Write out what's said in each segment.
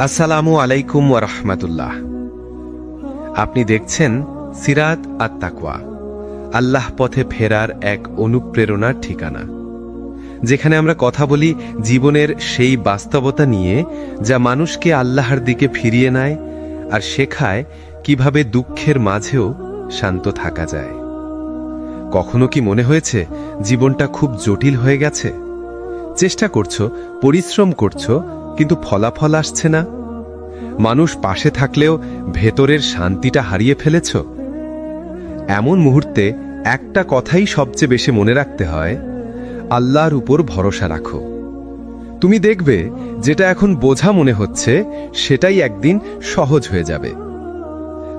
আসসালামু আলাইকুম ওয়া রাহমাতুল্লাহ। আপনি দেখছেন সিরাত আত-তাকওয়া, আল্লাহ পথে ফেরার এক অনুপ্রেরণার ঠিকানা, যেখানে আমরা কথা বলি জীবনের সেই বাস্তবতা নিয়ে যা মানুষকে আল্লাহর দিকে ফিরিয়ে নেয় আর শেখায় কিভাবে দুঃখের মাঝেও শান্ত থাকা যায়। কখনো কি মনে হয়েছে জীবনটা খুব জটিল হয়ে গেছে? চেষ্টা করছো, পরিশ্রম করছো, কিন্তু ফলাফল আসছে না। মানুষ পাশে থাকলেও ভেতরের শান্তিটা হারিয়ে ফেলেছ। এমন মুহূর্তে একটা কথাই সবচেয়ে বেশি মনে রাখতে হয়, আল্লাহর উপর ভরসা রাখো। তুমি দেখবে যেটা এখন বোঝা মনে হচ্ছে সেটাই একদিন সহজ হয়ে যাবে।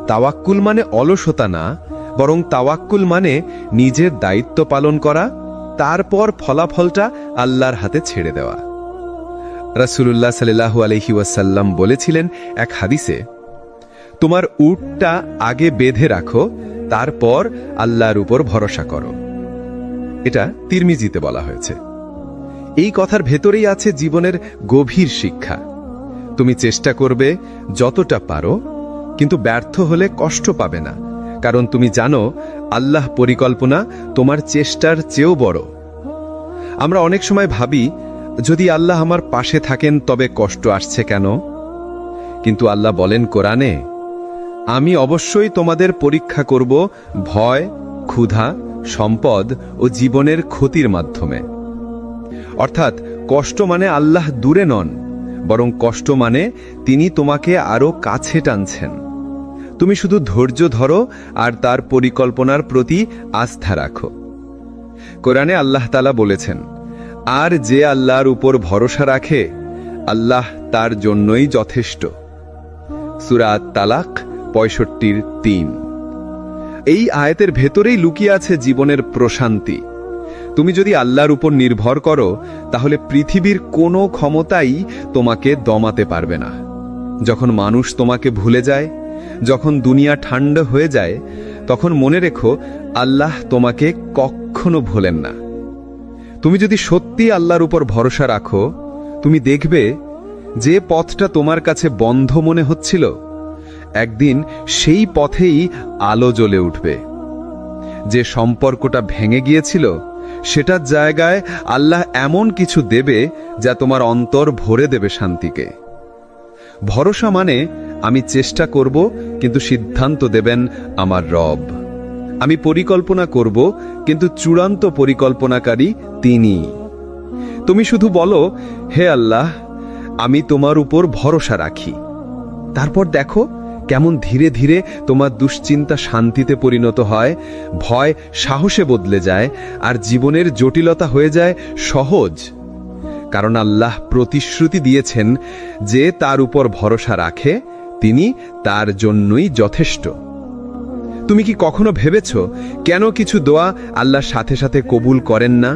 তাওয়াক্কুল মানে অলসতা না, বরং তাওয়াক্কুল মানে নিজের দায়িত্ব পালন করা, তারপর ফলাফলটা আল্লাহর হাতে ছেড়ে দেওয়া। রাসূলুল্লাহ সাল্লাল্লাহু আলাইহি ওয়াসাল্লাম বলেছিলেন এক হাদিসে, তোমার উটটা আগে বেঁধে রাখো, তারপর আল্লাহর উপর ভরসা করো। এটা তিরমিজিতে বলা হয়েছে। এই কথার ভেতরেই আছে জীবনের গভীর শিক্ষা। তুমি চেষ্টা করবে যতটা পারো, কিন্তু ব্যর্থ হলে কষ্ট পাবে না, কারণ তুমি জানো আল্লাহ পরিকল্পনা তোমার চেষ্টার চেয়েও বড়। আমরা অনেক সময় ভাবি, যদি আল্লাহ আমার পাশে থাকেন তবে কষ্ট আসছে কেন? কিন্তু আল্লাহ বলেন কোরআনে, আমি অবশ্যই তোমাদের পরীক্ষা করব ভয়, ক্ষুধা, সম্পদ ও জীবনের ক্ষতির মাধ্যমে। অর্থাৎ কষ্ট মানে আল্লাহ দূরে নন, বরং কষ্ট মানে তিনি তোমাকে আরো কাছে টানছেন। তুমি শুধু ধৈর্য ধরো আর তার পরিকল্পনার প্রতি আস্থা রাখো। কোরআনে আল্লাহ তাআলা বলেছেন, আর যে আল্লাহর উপর ভরসা রাখে, আল্লাহ তার জন্যই যথেষ্ট। সূরা আত-তালাক ৬৫:৩। এই আয়াতের ভেতরেই লুকিয়ে আছে জীবনের প্রশান্তি। তুমি যদি আল্লাহর উপর নির্ভর করো, তাহলে পৃথিবীর কোনো ক্ষমতাই তোমাকে দমাতে পারবে না। যখন মানুষ তোমাকে ভুলে যায়, যখন দুনিয়া ঠান্ডা হয়ে যায়, তখন মনে রেখো আল্লাহ তোমাকে কখনো ভোলেন না। তুমি যদি সত্যি আল্লাহর উপর ভরসা রাখো, তুমি দেখবে যে পথটা তোমার কাছে বন্ধ মনে হচ্ছিল, একদিন সেই পথেই আলো জ্বলে উঠবে। যে সম্পর্কটা ভেঙে গিয়েছিল, সেটার জায়গায় আল্লাহ এমন কিছু দেবে যা তোমার অন্তর ভরে দেবে শান্তিকে। ভরসা মানে আমি চেষ্টা করব, কিন্তু সিদ্ধান্ত দেবেন আমার রব। আমি পরিকল্পনা করব, কিন্তু চূড়ান্ত পরিকল্পনাকারী তিনি। তুমি শুধু বলো, হে আল্লাহ, আমি তোমার উপর ভরসা রাখি। তারপর দেখো কেমন ধীরে ধীরে তোমার দুশ্চিন্তা শান্তিতে পরিণত হয়, ভয় সাহসে বদলে যায়, আর জীবনের জটিলতা হয়ে যায় সহজ। কারণ আল্লাহ প্রতিশ্রুতি দিয়েছেন, যে তার উপর ভরসা রাখে তিনি তার জন্যই যথেষ্ট। তুমি কি কখনো ভেবেছ কেন কিছু দোয়া আল্লাহ সাথে সাথে কবুল করেন না?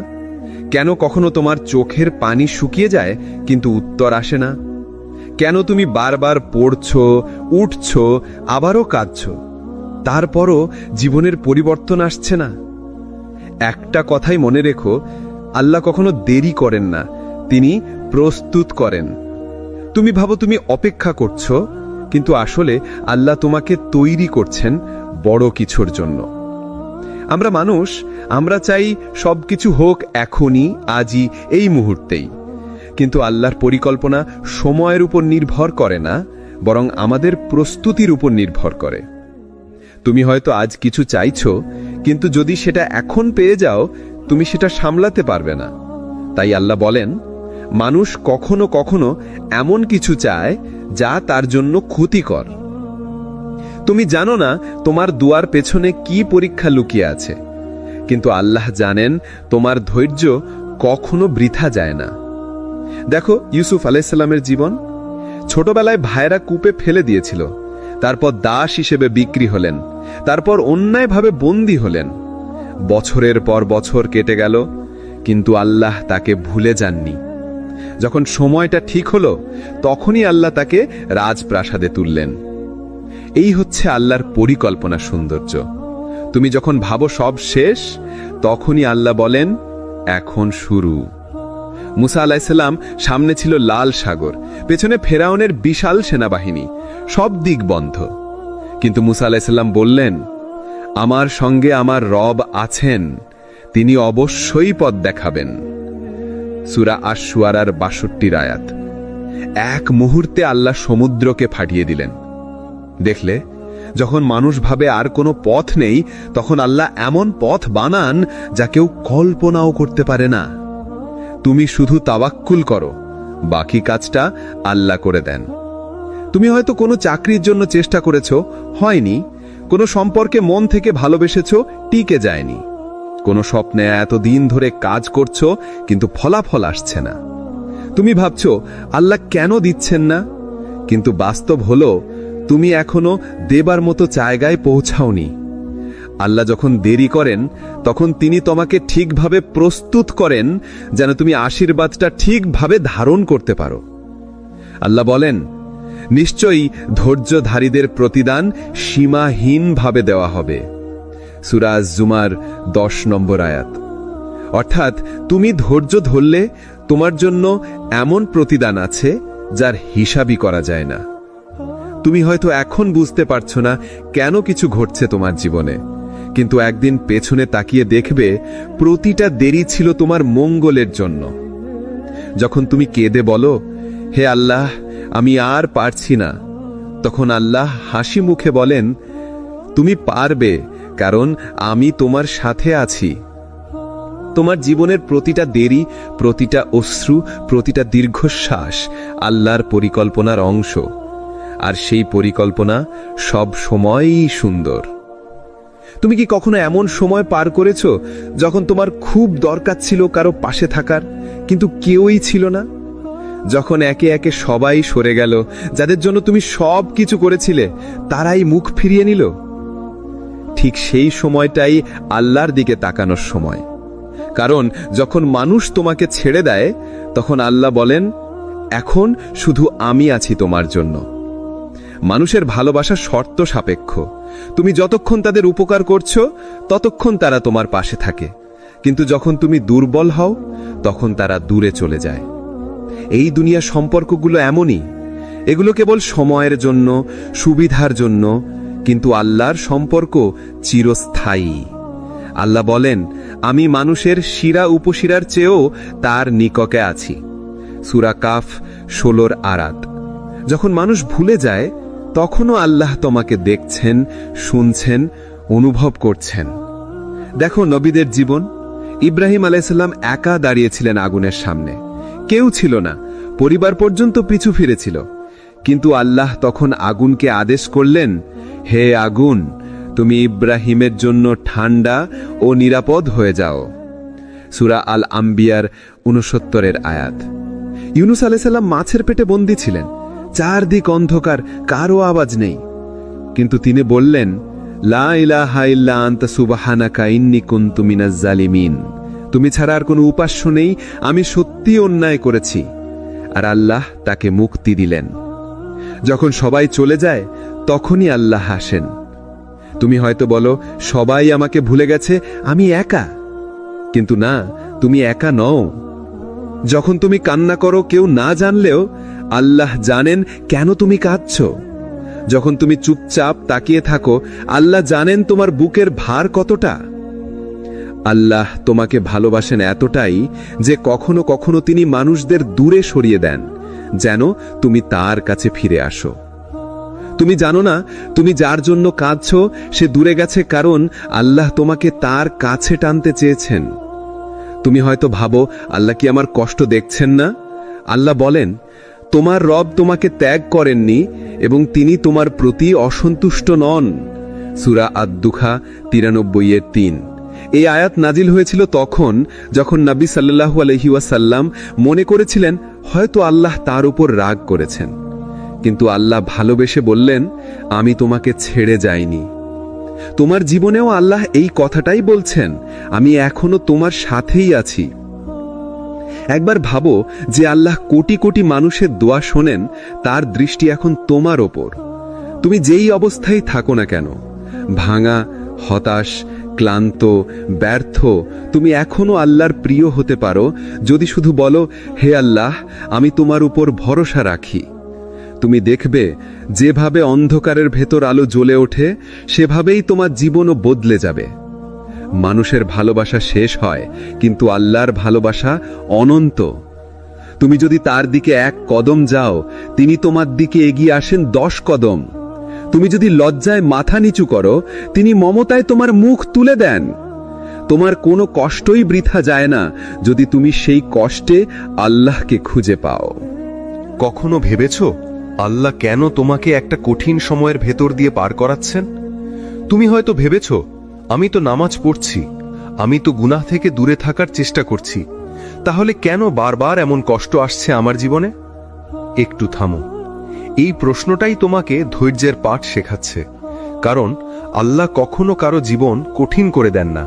কেন কখনো তোমার চোখের পানি শুকিয়ে যায় কিন্তু উত্তর আসে না? কেন তুমি বারবার পড়ছো, উঠছো, আবারও কাঁদছো, তারপরও জীবনের পরিবর্তন আসছে না? একটা কথাই মনে রেখো, আল্লাহ কখনো দেরি করেন না, তিনি প্রস্তুত করেন। তুমি ভাবো তুমি অপেক্ষা করছো, কিন্তু আসলে আল্লাহ তোমাকে তৈরি করছেন বড় কিছুর জন্য। আমরা মানুষ, আমরা চাই সবকিছু হোক এখনই, আজই, এই মুহূর্তেই। কিন্তু আল্লাহর পরিকল্পনা সময়ের উপর নির্ভর করে না, বরং আমাদের প্রস্তুতির উপর নির্ভর করে। তুমি হয়তো আজ কিছু চাইছো, কিন্তু যদি সেটা এখন পেয়ে যাও, তুমি সেটা সামলাতে পারবে না। তাই আল্লাহ বলেন, মানুষ কখনো কখনো এমন কিছু চায় যা তার জন্য ক্ষতিকর। তুমি জানো না তোমার দুয়ার পেছনে কি পরীক্ষা লুকিয়ে আছে, কিন্তু আল্লাহ জানেন তোমার ধৈর্য কখনো বৃথা যায় না। দেখো ইউসুফ আলাইহিস সালামের জীবন। ছোটবেলায় ভাইরা কূপে ফেলে দিয়েছিল, তারপর দাস হিসেবে বিক্রি হলেন, তারপর অন্যায়ভাবে বন্দী হলেন। বছরের পর বছর কেটে গেল, কিন্তু আল্লাহ তাকে ভুলে যাননি। যখন সময়টা ঠিক হলো, তখনই আল্লাহ তাকে রাজপ্রাসাদে তুললেন। এই হচ্ছে আল্লাহর পরিকল্পনা সৌন্দর্য। তুমি যখন ভাবো সব শেষ, তখনই আল্লাহ বলেন, এখন শুরু। মুসা আলাইসাল্লাম সামনে ছিল লাল সাগর, পেছনে ফেরাউনের বিশাল সেনাবাহিনী, সব দিক বন্ধ। কিন্তু মুসা আলাইসাল্লাম বললেন, আমার সঙ্গে আমার রব আছেন, তিনি অবশ্যই পথ দেখাবেন। সূরা আশ-শুআরার ৬২ আয়াত। এক মুহূর্তে আল্লাহ সমুদ্রকে ফাটিয়ে দিলেন। দেখলে, যখন মানুষ ভাবে আর কোনো পথ নেই, তখন আল্লাহ এমন পথ বানান যা কেউ কল্পনাও করতে পারে না। তুমি শুধু তাওয়াক্কুল করো, বাকি কাজটা আল্লাহ করে দেন। তুমি হয়তো কোনো চাকরির জন্য চেষ্টা করেছো, হয়নি। কোনো সম্পর্কে মন থেকে ভালোবেসেছো, টিকে যায়নি। কোনো স্বপ্নে এতদিন ধরে কাজ করছো, কিন্তু ফলাফল আসছে না। তুমি ভাবছো আল্লাহ কেন দিচ্ছেন না, কিন্তু বাস্তব হলো তুমি এখনো দেবার মতো জায়গায় পৌঁছাওনি। আল্লাহ যখন দেরি করেন, তখন তিনি তোমাকে ঠিকভাবে প্রস্তুত করেন যেন তুমি আশীর্বাদটা ঠিকভাবে ধারণ করতে পারো। আল্লাহ বলেন, নিশ্চয়ই ধৈর্যধারীদের প্রতিদান সীমাহীনভাবে দেওয়া হবে। সূরা আজ-জুমার ১০ নম্বর আয়াত। অর্থাৎ তুমি ধৈর্য ধরলে তোমার জন্য এমন প্রতিদান আছে যার হিসাবই করা যায় না। তুমি হয়তো এখন বুঝতে পারছো না কেন কিছু ঘটছে তোমার জীবনে, কিন্তু একদিন পেছনে তাকিয়ে দেখবে প্রতিটা দেরি ছিল তোমার মঙ্গলের জন্য। যখন তুমি কেঁদে বলো, হে আল্লাহ, আমি আর পারছি না, তখন আল্লাহ হাসি মুখে বলেন, তুমি পারবে, কারণ আমি তোমার সাথে আছি। তোমার জীবনের প্রতিটা দেরি, প্রতিটা অশ্রু, প্রতিটা দীর্ঘশ্বাস আল্লাহর পরিকল্পনার অংশ, আর সেই পরিকল্পনা সব সময়ই সুন্দর। তুমি কি কখনো এমন সময় পার করেছো যখন তোমার খুব দরকার ছিল কারো পাশে থাকার, কিন্তু কেউই ছিল না? যখন একে একে সবাই সরে গেল, যাদের জন্য তুমি সব কিছু করেছিলে, তারাই মুখ ফিরিয়ে নিল। ঠিক সেই সময়টাই আল্লাহর দিকে তাকানোর সময়। কারণ যখন মানুষ তোমাকে ছেড়ে দেয়, তখন আল্লাহ বলেন, এখন শুধু আমি আছি তোমার জন্য। মানুষের ভালোবাসা শর্ত সাপেক্ষ। তুমি যতক্ষণ তাদের উপকার করছো, ততক্ষণ তারা তোমার পাশে থাকে, কিন্তু যখন তুমি দুর্বল হও, তখন তারা দূরে চলে যায়। এই দুনিয়া সম্পর্কগুলো এমনই, এগুলো কেবল সময়ের জন্য, সুবিধার জন্য, কিন্তু আল্লাহর সম্পর্ক চিরস্থায়ী। আল্লাহ বলেন, আমি মানুষের শিরা উপশিরার চেয়েও তার নিকটে আছি। সূরা কাফ ১৬ আয়াত। যখন মানুষ ভুলে যায়, তখনও আল্লাহ তোমাকে দেখছেন, শুনছেন, অনুভব করছেন। দেখো নবীদের জীবন। ইব্রাহিম আলাইহিসসালাম একা দাঁড়িয়েছিলেন আগুনের সামনে, কেউ ছিল না, পরিবার পর্যন্ত পিছু ফিরেছিল। কিন্তু আল্লাহ তখন আগুনকে আদেশ করলেন, হে আগুন, তুমি ইব্রাহিমের জন্য ঠান্ডা ও নিরাপদ হয়ে যাও। সূরা আল আম্বিয়ার ৬৯ আয়াত। ইউনুস আলাইহিসসালাম মাছের পেটে বন্দী ছিলেন, চারদিক অন্ধকার, কারও আওয়াজ নেই, কিন্তু তিনি বললেন, লা ইলাহা ইল্লা আনতা সুবহানাকা ইন্নী কুনতু মিনাজ জালিমিন। তুমি ছাড়া আর কোনো উপাস্য নেই, আমি সত্যি অন্যায় করেছি। আর আল্লাহ তাকে মুক্তি দিলেন। যখন সবাই চলে যায়, তখনই আল্লাহ হাসেন। তুমি হয়তো বলো, সবাই আমাকে ভুলে গেছে, আমি একা। কিন্তু না, তুমি একা নও। যখন তুমি কান্না করো কেউ না জানলেও, আল্লাহ জানেন কেন তুমি কাঁদছো। যখন তুমি চুপচাপ তাকিয়ে থাকো, আল্লাহ জানেন তোমার বুকের ভার কতটা। আল্লাহ তোমাকে ভালোবাসেন এতটাই যে কখনো কখনো তিনি মানুষদের দূরে সরিয়ে দেন, যেন তুমি তার কাছে ফিরে আসো। তুমি জানো না, তুমি যার জন্য কাঁদছো সে দূরে গেছে, কারণ আল্লাহ তোমাকে তার কাছে টানতে চেয়েছেন। তুমি হয়তো ভাবো, আল্লাহ কি আমার কষ্ট দেখছেন না? আল্লাহ বলেন, তোমার রব তোমাকে ত্যাগ করেননি এবং তিনি তোমার প্রতি অসন্তুষ্ট নন। সূরা আদ-দুখা ৯৩:৩। এই আয়াত নাজিল হয়েছিল তখন যখন নবী সাল্লাল্লাহু আলাইহি ওয়াসাল্লাম মনে করেছিলেন হয়তো আল্লাহ তার উপর রাগ করেছেন। কিন্তু আল্লাহ ভালোবেসে বললেন, আমি তোমাকে ছেড়ে যাইনি। তোমার জীবনেও আল্লাহ এই কথাটাই বলছেন, আমি এখনো তোমার সাথেই আছি। একবার ভাবো যে আল্লাহ কোটি কোটি মানুষের দোয়া শোনেন, তার দৃষ্টি এখন তোমার ওপর। তুমি যেই অবস্থায় থাকো না কেন, ভাঙা, হতাশ, ক্লান্ত, ব্যর্থ, তুমি এখনো আল্লাহর প্রিয় হতে পারো যদি শুধু বলো, হে আল্লাহ, আমি তোমার উপর ভরসা রাখি। তুমি দেখবে যেভাবে অন্ধকারের ভেতর আলো জ্বলে ওঠে, সেভাবেই তোমার জীবনও বদলে যাবে। মানুষের ভালোবাসা শেষ হয়, কিন্তু আল্লাহর ভালোবাসা অনন্ত। তুমি যদি তার দিকে 1 কদম যাও, তিনি তোমার দিকে এগিয়ে আসেন 10 কদম। তুমি যদি লজ্জায় মাথা নিচু করো, তিনি মমতায় তোমার মুখ তুলে দেন। তোমার কোনো কষ্টই বৃথা যায় না যদি তুমি সেই কষ্টে আল্লাহকে খুঁজে পাও। কখনো ভেবেছো আল্লাহ কেন তোমাকে একটা কঠিন সময়ের ভেতর দিয়ে পার করাচ্ছেন? তুমি হয়তো ভেবেছো, আমি তো নামাজ পড়ছি, আমি তো গুনাহ থেকে দূরে থাকার চেষ্টা করছি, তাহলে কেন বারবার এমন কষ্ট আসছে আমার জীবনে? একটু থামো। এই প্রশ্নটাই তোমাকে ধৈর্যের পাঠ শেখাচ্ছে। কারণ আল্লাহ কখনো কারো জীবন কঠিন করে দেন না,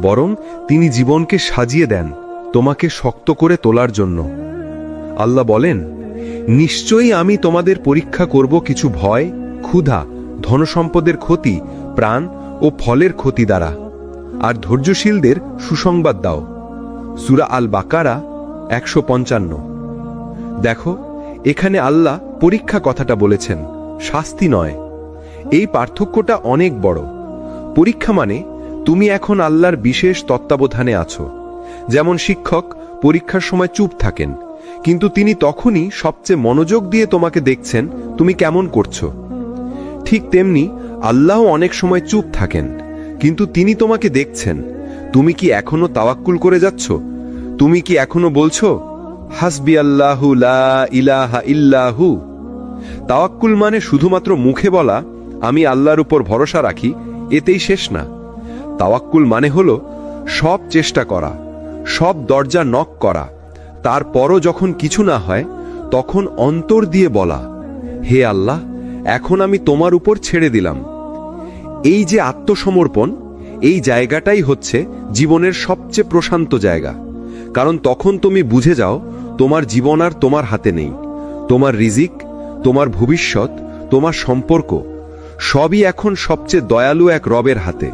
বরং তিনি জীবনকে সাজিয়ে দেন তোমাকে শক্ত করে তোলার জন্য। আল্লাহ বলেন, নিশ্চয়ই আমি তোমাদের পরীক্ষা করব কিছু ভয়, ক্ষুধা, ধনসম্পদের ক্ষতি, প্রাণ ও ফলের ক্ষতি দ্বারা, আর ধৈর্যশীলদের সুসংবাদ দাও। সূরা আল বাকারা 155। দেখো, এখানে আল্লাহ পরীক্ষা কথাটা বলেছেন, শাস্তি নয়। এই পার্থক্যটা অনেক বড়। পরীক্ষা মানে তুমি এখন আল্লাহর বিশেষ তত্ত্বাবধানে আছো। যেমন শিক্ষক পরীক্ষার সময় চুপ থাকেন, কিন্তু তিনি তখনই সবচেয়ে মনোযোগ দিয়ে তোমাকে দেখছেন তুমি কেমন করছো। ঠিক তেমনি আল্লাহ অনেক সময় চুপ থাকেন, কিন্তু তিনি তোমাকে দেখছেন তুমি কি এখনো তাওয়াক্কুল করে যাচ্ছ। তুমি কি এখনো বলছো, হাসবি আল্লাহু লা ইলাহা ইল্লাহু। তাওয়াক্কুল মানে শুধুমাত্র মুখে বলা আমি আল্লাহর উপর ভরসা রাখি, এতেই শেষ না। তাওয়াক্কুল মানে হলো সব চেষ্টা করা, সব দরজা নক করা, তারপরও যখন কিছু না হয় তখন অন্তর দিয়ে বলা, হে আল্লাহ, এখন আমি তোমার উপর ছেড়ে দিলাম। এই যে আত্মসমর্পণ, এই জায়গাটাই হচ্ছে জীবনের সবচেয়ে প্রশান্ত জায়গা। কারণ তখন তুমি বুঝে যাও তোমার জীবন আর তোমার হাতে নেই। তোমার রিজিক, তোমার ভবিষ্যৎ, তোমার সম্পর্ক সবই এখন সবচেয়ে দয়ালু এক রবের হাতে।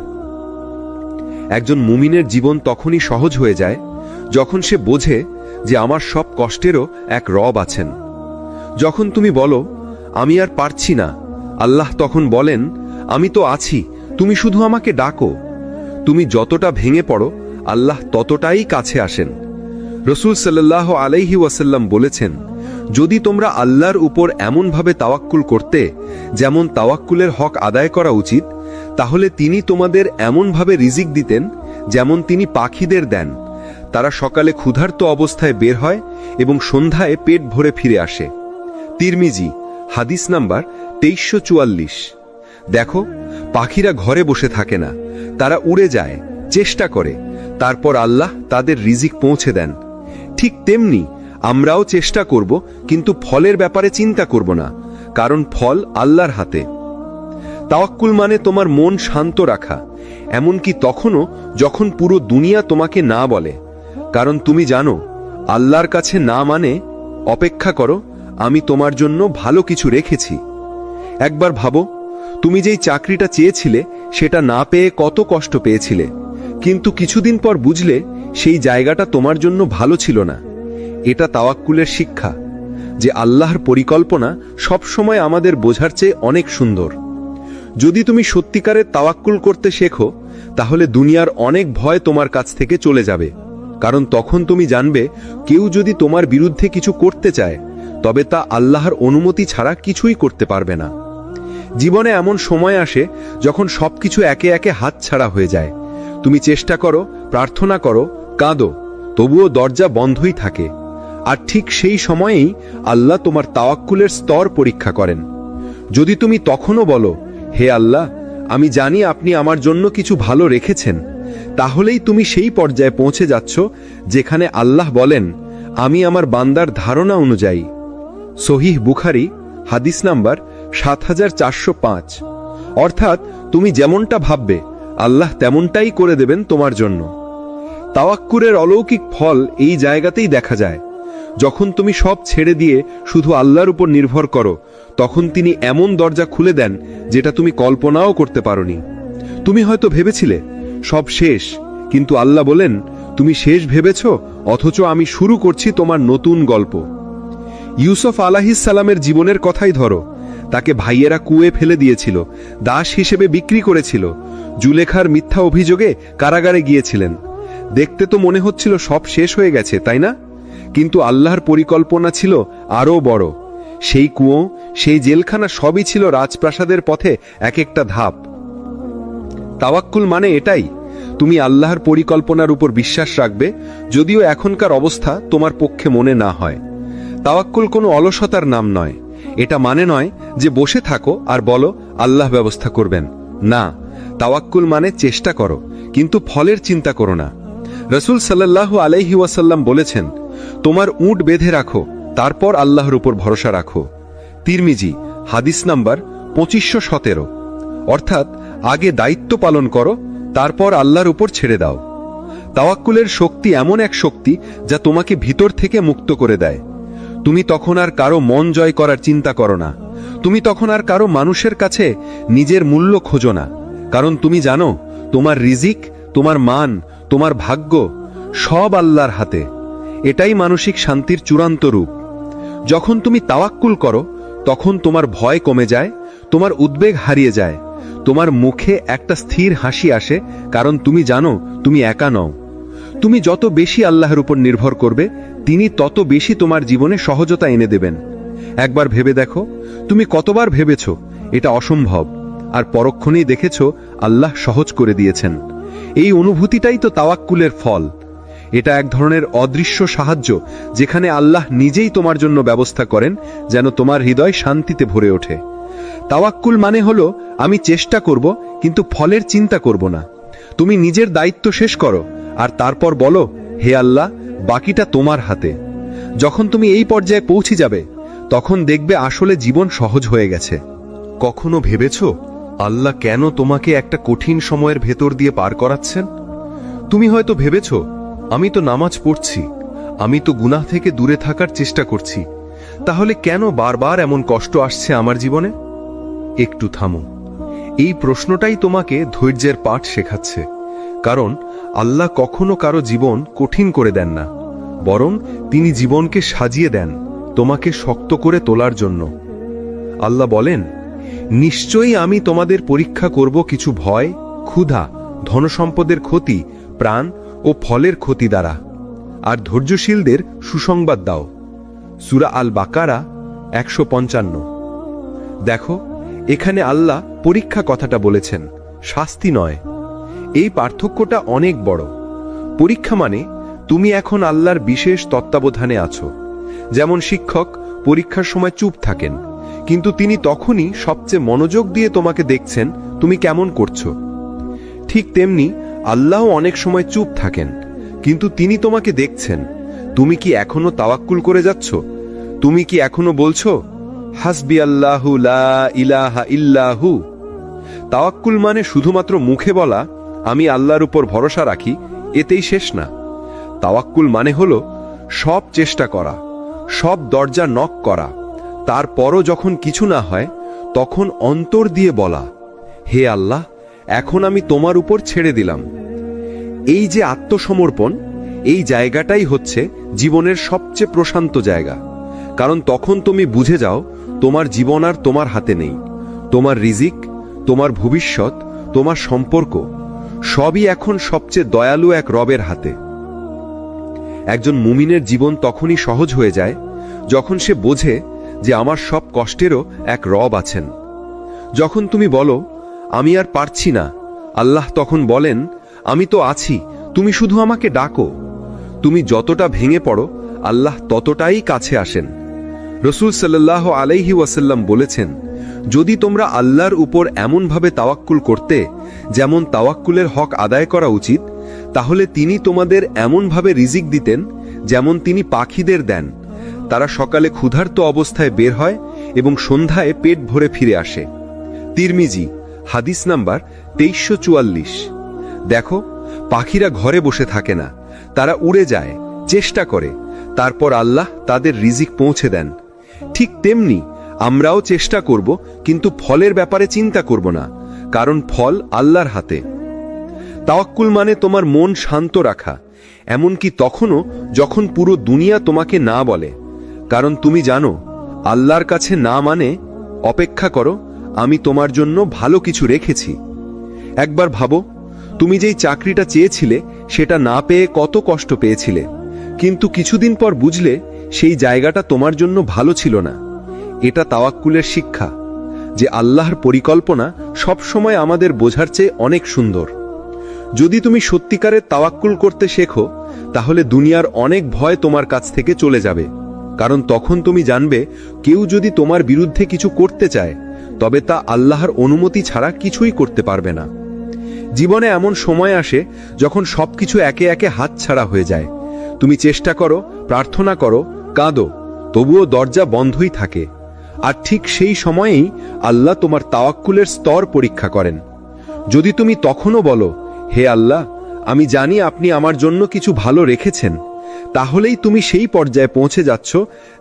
একজন মুমিনের জীবন তখনই সহজ হয়ে যায় যখন সে বোঝে যে আমার সব কষ্টেরও এক রব আছেন। যখন তুমি বলো আমি আর পারছি না, আল্লাহ তখন বলেন, আমি তো আছি, তুমি শুধু আমাকে ডাকো। তুমি যতটা ভেঙে পড়ো, আল্লাহ ততটাই কাছে আসেন। রাসূল সাল্লাল্লাহু আলাইহি ওয়াসাল্লাম বলেছেন, যদি তোমরা আল্লাহর উপর এমনভাবে তাওয়াক্কুল করতে যেমন তাওয়াক্কুলের হক আদায় করা উচিত, তাহলে তিনি তোমাদের এমনভাবে রিজিক দিতেন যেমন তিনি পাখিদের দেন। তারা সকালে ক্ষুধার্ত অবস্থায় বের হয় এবং সন্ধ্যায় পেট ভরে ফিরে আসে। তিরমিজি, হাদিস নাম্বার 2344। দেখো, পাখিরা ঘরে বসে থাকে না, তারা উড়ে যায়, চেষ্টা করে, তারপর আল্লাহ তাদের রিজিক পৌঁছে দেন। ঠিক তেমনি আমরাও চেষ্টা করব, কিন্তু ফলের ব্যাপারে চিন্তা করব না, কারণ ফল আল্লাহর হাতে। তাওয়াক্কুল মানে তোমার মন শান্ত রাখা, এমনকি তখনও যখন পুরো দুনিয়া তোমাকে না বলে। কারণ তুমি জানো আল্লাহর কাছে না মানে অপেক্ষা করো, আমি তোমার জন্য ভালো কিছু রেখেছি। একবার ভাবো, তুমি যেই চাকরিটা চেয়েছিলে সেটা না পেয়ে কত কষ্ট পেয়েছিলে, কিন্তু কিছুদিন পর বুঝলে সেই জায়গাটা তোমার জন্য ভালো ছিল না। এটা তাওয়াক্কুলের শিক্ষা, যে আল্লাহর পরিকল্পনা সবসময় আমাদের বোঝার চেয়ে অনেক সুন্দর। যদি তুমি সত্যিকারের তাওয়াক্কুল করতে শেখো, তাহলে দুনিয়ার অনেক ভয় তোমার কাছ থেকে চলে যাবে। কারণ তখন তুমি জানবে কেউ যদি তোমার বিরুদ্ধে কিছু করতে চায়, তবে তা আল্লাহর অনুমতি ছাড়া কিছুই করতে পারবে না। জীবনে এমন সময় আসে যখন সবকিছু একে একে হাতছাড়া হয়ে যায়। তুমি চেষ্টা করো, প্রার্থনা করো, কাঁদো, তবুও দরজা বন্ধই থাকে। আর ঠিক সেই সময়েই আল্লাহ তোমার তাওয়াক্কুলের স্তর পরীক্ষা করেন। যদি তুমি তখনও বলো, হে আল্লাহ, আমি জানি আপনি আমার জন্য কিছু ভালো রেখেছেন, তাহলেই তুমি সেই পর্যায়ে পৌঁছে যাচ্ছ যেখানে আল্লাহ বলেন, আমি আমার বান্দার ধারণা অনুযায়ী। সহিহ বুখারী, হাদিস নাম্বার 7405। অর্থাৎ তুমি যেমনটা ভাববে আল্লাহ তেমনটাই করে দেবেন তোমার জন্য। তাওয়াক্কুলের অলৌকিক ফল এই জায়গাতেই দেখা যায়। যখন তুমি সব ছেড়ে দিয়ে শুধু আল্লাহর উপর নির্ভর করো, তখন তিনি এমন দরজা খুলে দেন যেটা তুমি কল্পনাও করতে পারোনি। তুমি হয়তো ভেবেছিলে সব শেষ, কিন্তু আল্লাহ বলেন, তুমি শেষ ভেবেছ, অথচ আমি শুরু করছি তোমার নতুন গল্প। ইউসুফ আলাইহিসসালামের জীবনের কথাই ধরো। তাকে ভাইয়েরা কুয়ে ফেলে দিয়েছিল, দাস হিসেবে বিক্রি করেছিল, জুলেখার মিথ্যা অভিযোগে কারাগারে গিয়েছিলেন। দেখতে তো মনে হচ্ছিল সব শেষ হয়ে গেছে, তাই না? কিন্তু আল্লাহর পরিকল্পনা ছিল আরও বড়। সেই কুয়ো, সেই জেলখানা সবই ছিল রাজপ্রাসাদের পথে এক একটা ধাপ। তাওয়াক্কুল মানে এটাই, তুমি আল্লাহর পরিকল্পনার উপর বিশ্বাস রাখবে, যদিও এখনকার অবস্থা তোমার পক্ষে মনে না হয়। তাওয়াক্কুল কোনো অলসতার নাম নয়। এটা মানে নয় যে বসে থাকো আর বলো আল্লাহ ব্যবস্থা করবেন। না, তাওয়াক্কুল মানে চেষ্টা করো, কিন্তু ফলের চিন্তা করো না। রাসূল সাল্লাল্লাহু আলাইহি ওয়াসাল্লাম বলেছেন, তোমার উট বেঁধে রাখো, তারপর আল্লাহর উপর ভরসা রাখো। তিরমিজি, হাদিস নাম্বার 2517। অর্থাৎ আগে দায়িত্ব পালন করো, তারপর আল্লাহর উপর ছেড়ে দাও। তাওয়াক্কুলের শক্তি এমন এক শক্তি যা তোমাকে ভিতর থেকে মুক্ত করে দেয়। তুমি তখন আর কারো মন জয় করার চিন্তা করো না। তুমি তখন আর কারো মানুষের কাছে নিজের মূল্য খোঁজো না, কারণ তুমি জানো তোমার রিজিক, তোমার মান, তোমার ভাগ্য সব আল্লাহর হাতে। এটাই মানসিক শান্তির চূড়ান্ত রূপ। যখন তুমি তাওয়াক্কুল করো, তখন তোমার ভয় কমে যায়, তোমার উদ্বেগ হারিয়ে যায়, তোমার মুখে একটা স্থির হাসি আসে, কারণ তুমি জানো তুমি একা নও। তুমি যত বেশি আল্লাহর উপর নির্ভর করবে, তিনি তত বেশি তোমার জীবনে সহজতা এনে দেবেন। একবার ভেবে দেখো, তুমি কতবার ভেবেছ এটা অসম্ভব, আর পরক্ষণেই দেখেছ আল্লাহ সহজ করে দিয়েছেন। এই অনুভূতিটাই তো তাওয়াক্কুলের ফল। এটা এক ধরনের অদৃশ্য সাহায্য, যেখানে আল্লাহ নিজেই তোমার জন্য ব্যবস্থা করেন যেন তোমার হৃদয় শান্তিতে ভরে ওঠে। তাওয়াক্কুল মানে হলো, আমি চেষ্টা করব কিন্তু ফলের চিন্তা করব না। তুমি নিজের দায়িত্ব শেষ করো আর তারপর বলো, হে আল্লাহ, বাকিটা তোমার হাতে। যখন তুমি এই পর্যায়ে পৌঁছে যাবে, তখন দেখবে আসলে জীবন সহজ হয়ে গেছে। কখনো ভেবেছ আল্লাহ কেন তোমাকে একটা কঠিন সময়ের ভেতর দিয়ে পার করাচ্ছেন? তুমি হয়তো ভেবেছ, আমি তো নামাজ পড়ছি, আমি তো গুনাহ থেকে দূরে থাকার চেষ্টা করছি, তাহলে কেন বারবার এমন কষ্ট আসছে আমার জীবনে? একটু থামো। এই প্রশ্নটাই তোমাকে ধৈর্যের পাঠ শেখাচ্ছে। কারণ আল্লাহ কখনো কারো জীবন কঠিন করে দেন না, বরং তিনি জীবনকে সাজিয়ে দেন তোমাকে শক্ত করে তোলার জন্য। আল্লাহ বলেন, নিশ্চয়ই আমি তোমাদের পরীক্ষা করব কিছু ভয়, ক্ষুধা, ধনসম্পদের ক্ষতি, প্রাণ ও ফলের ক্ষতি দ্বারা, আর ধৈর্যশীলদের সুসংবাদ দাও। সূরা আল বাকারা 155। দেখো, এখানে আল্লাহ পরীক্ষা কথাটা বলেছেন, শাস্তি নয়। এই পার্থক্যটা অনেক বড়। পরীক্ষা মানে তুমি এখন আল্লাহর বিশেষ তত্ত্বাবধানে আছো। যেমন শিক্ষক পরীক্ষার সময় চুপ থাকেন, কিন্তু তিনি তখনই সবচেয়ে মনোযোগ দিয়ে তোমাকে দেখছেন তুমি কেমন করছো। ঠিক তেমনি আল্লাহ অনেক সময় চুপ থাকেন, কিন্তু তিনি তোমাকে দেখছেন তুমি কি এখনো তাওয়াক্কুল করে যাচ্ছ। তুমি কি এখনো বলছো, হাসবি আল্লাহু লা ইলাহা ইল্লাহু। তাওয়াক্কুল মানে শুধুমাত্র মুখে বলা আমি আল্লাহর উপর ভরসা রাখি, এতেই শেষ না। তাওয়াক্কুল মানে হলো সব চেষ্টা করা, সব দরজা নক করা, তারপরও যখন কিছু না হয়, তখন অন্তর দিয়ে বলা, হে আল্লাহ, এখন আমি তোমার উপর ছেড়ে দিলাম। এই যে আত্মসমর্পণ, এই জায়গাটাই হচ্ছে জীবনের সবচেয়ে প্রশান্ত জায়গা। কারণ তখন তুমি বুঝে যাও তোমার জীবন আর তোমার হাতে নেই। তোমার রিজিক, তোমার ভবিষ্যৎ, তোমার সম্পর্ক সবই এখন সবচেয়ে দয়ালু এক রবের হাতে। একজন মুমিনের জীবন তখনই সহজ হয়ে যায় যখন সে বোঝে যে আমার সব কষ্টেরও এক রব আছেন। যখন তুমি বলো আমি আর পারছি না, আল্লাহ তখন বলেন, আমি তো আছি, তুমি শুধু আমাকে ডাকো। তুমি যতটা ভেঙে পড়ো, আল্লাহ ততটাই কাছে আসেন। রাসূল সাল্লাল্লাহু আলাইহি ওয়াসাল্লাম বলেছেন, যদি তোমরা আল্লাহর উপর এমনভাবে তাওয়াক্কুল করতে যেমন তাওয়াক্কুলের হক আদায় করা উচিত, তাহলে তিনি তোমাদের এমনভাবে রিজিক দিতেন যেমন তিনি পাখিদের দেন। তারা সকালে ক্ষুধার্ত অবস্থায় বের হয় এবং সন্ধ্যায় পেট ভরে ফিরে আসে। তিরমিজি, হাদিস নাম্বার 2344। দেখো, পাখিরা ঘরে বসে থাকে না, তারা উড়ে যায়, চেষ্টা করে, তারপর আল্লাহ তাদের রিজিক পৌঁছে দেন। ঠিক তেমনি আমরাও চেষ্টা করব, কিন্তু ফলের ব্যাপারে চিন্তা করব না, কারণ ফল আল্লাহর হাতে। তাওয়াক্কুল মানে তোমার মন শান্ত রাখা, এমনকি তখনও যখন পুরো দুনিয়া তোমাকে না বলে, কারণ তুমি জানো আল্লাহর কাছে না মানে অপেক্ষা করো, আমি তোমার জন্য ভালো কিছু রেখেছি। একবার ভাবো, তুমি যেই চাকরিটা চেয়েছিলে সেটা না পেয়ে কত কষ্ট পেয়েছিলে, কিন্তু কিছুদিন পর বুঝলে সেই জায়গাটা তোমার জন্য ভালো ছিল না। এটা তাওয়াক্কুলের শিক্ষা, যে আল্লাহর পরিকল্পনা সব সময় আমাদের বোঝার চেয়ে অনেক সুন্দর। যদি তুমি সত্যিকারের তাওয়াক্কুল করতে শেখো, তাহলে দুনিয়ার অনেক ভয় তোমার কাছ থেকে চলে যাবে, কারণ তখন তুমি জানবে কেউ যদি তোমার বিরুদ্ধে কিছু করতে চায়, তবে তা আল্লাহর অনুমতি ছাড়া কিছুই করতে পারবে না। জীবনে এমন সময় আসে যখন সবকিছু একে একে হাতছাড়া হয়ে যায়। তুমি চেষ্টা করো, প্রার্থনা করো, কাঁদো, তবুও দরজা বন্ধই থাকে। আর ঠিক সেই সময়েই আল্লাহ তোমার তাওয়াক্কুলের স্তর পরীক্ষা করেন। যদি তুমি তখনও বলো, হে আল্লাহ, আমি জানি আপনি আমার জন্য কিছু ভালো রেখেছেন, তাহলেই তুমি সেই পর্যায়ে পৌঁছে যাচ্ছ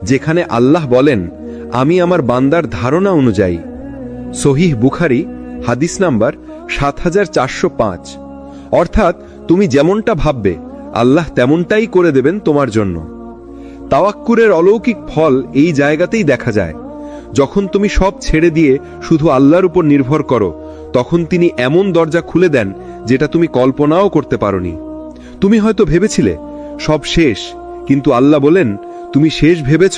যেখানে আল্লাহ বলেন, আমি আমার বান্দার ধারণা অনুযায়ী। সহিহ বুখারী, হাদিস নাম্বার ৭৪০৫। অর্থাৎ তুমি যেমনটা ভাববে আল্লাহ তেমনটাই করে দেবেন তোমার জন্য। তাওয়াক্কুলের অলৌকিক ফল এই জায়গাতেই দেখা যায়। যখন তুমি সব ছেড়ে দিয়ে শুধু আল্লাহর উপর নির্ভর করো, তখন তিনি এমন দরজা খুলে দেন যেটা তুমি কল্পনাও করতে পারোনি। তুমি হয়তো ভেবেছিলে সব শেষ, কিন্তু আল্লাহ বলেন, তুমি শেষ ভেবেছ,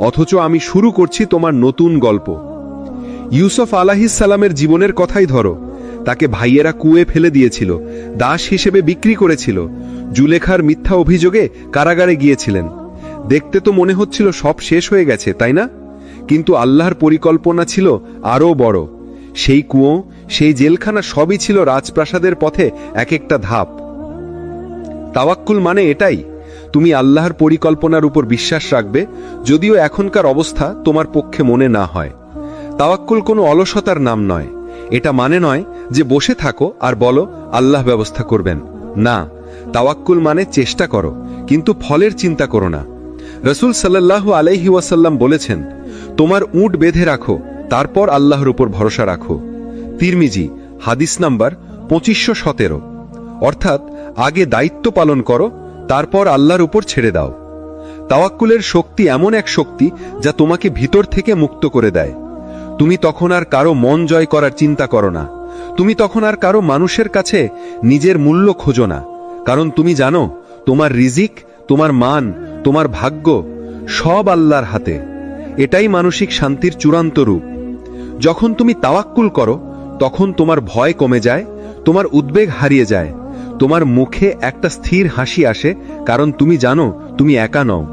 অথচ আমি শুরু করছি তোমার নতুন গল্প। ইউসুফ আলাইহিস সালামের জীবনের কথাই ধরো। তাকে ভাইয়েরা কুয়ে ফেলে দিয়েছিল, দাস হিসেবে বিক্রি করেছিল, জুলেখার মিথ্যা অভিযোগে কারাগারে গিয়েছিলেন। দেখতে তো মনে হচ্ছিল সব শেষ হয়ে গেছে, তাই না? কিন্তু আল্লাহর পরিকল্পনা ছিল আরও বড়। সেই কুয়ো, সেই জেলখানা সবই ছিল রাজপ্রাসাদের পথে এক একটা ধাপ। তাওয়াক্কুল মানে এটাই, তুমি আল্লাহর পরিকল্পনার উপর বিশ্বাস রাখবে, যদিও এখনকার অবস্থা তোমার পক্ষে মনে না হয়। তাওয়াক্কুল কোনো অলসতার নাম নয়। এটা মানে নয় যে বসে থাকো আর বলো আল্লাহ ব্যবস্থা করবেন। না, তাওয়াক্কুল মানে চেষ্টা করো, কিন্তু ফলের চিন্তা করো না। রাসূল সাল্লাল্লাহু আলাইহি ওয়াসাল্লাম বলেছেন, তোমার উট বেঁধে রাখো, তারপর আল্লাহর উপর ভরসা রাখো। তিরমিজি, হাদিস নাম্বার 2517। অর্থাৎ আগে দায়িত্ব পালন করো, তারপর আল্লাহর উপর ছেড়ে দাও। তাওয়াক্কুলের শক্তি এমন এক শক্তি যা তোমাকে ভিতর থেকে মুক্ত করে দেয়। তুমি তখন আর কারো মন জয় করার চিন্তা করো না। তুমি তখন আর কারো মানুষের কাছে নিজের মূল্য খোঁজো না, কারণ তুমি জানো তোমার রিজিক, তোমার মান, তোমার ভাগ্য সব আল্লাহর হাতে। এটাই মানসিক শান্তির চূড়ান্ত রূপ। যখন তুমি তাওয়াক্কুল করো, তখন তোমার ভয় কমে যায়, তোমার উদ্বেগ হারিয়ে যায়, তোমার মুখে একটা স্থির হাসি আসে, কারণ তুমি জানো তুমি একা নও।